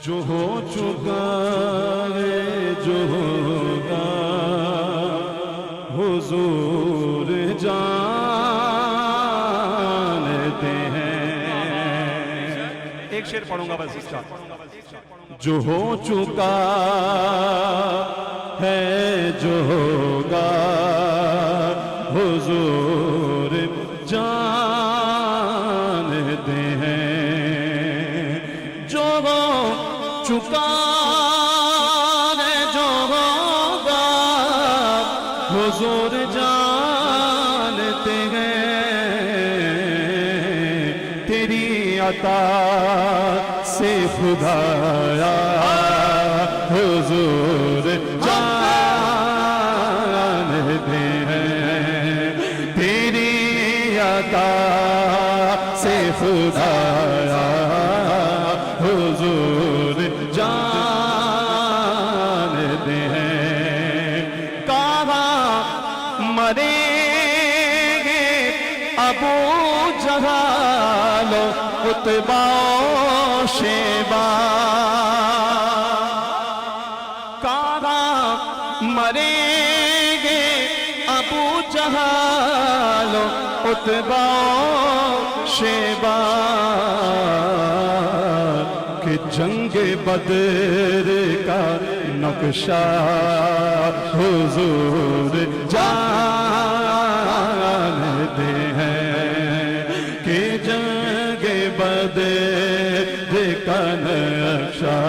جو ہو چکا ہے جو ہوگا حضور جانتے ہیں. ایک شعر پڑھوں گا بس اس کا. جو ہو چکا ہے جو ہوگا حضور جانتے ہیں. جو ہو چکا ہے جو ہوگا حضور جانتے ہیں. تیری عطا سے خدایا حضور جانتے ہیں. تیری عطا سے خدایا حضور جانتے ہیں. کہاں مریں گے ابو جہل و عتبہ و شیبہ. کہاں مریں گے ابو جہل و عتبہ و شیبہ کہ جنگ بدر کا نقشہ حضور جانتے ہیں. کہ جنگ بدر کا نقشہ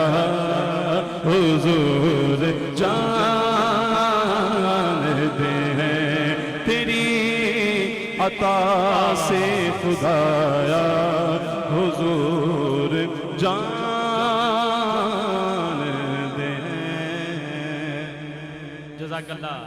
حضور جانتے ہیں. تیری عطا سے خدایا حضور جانتے ہیں. جزاک اللہ.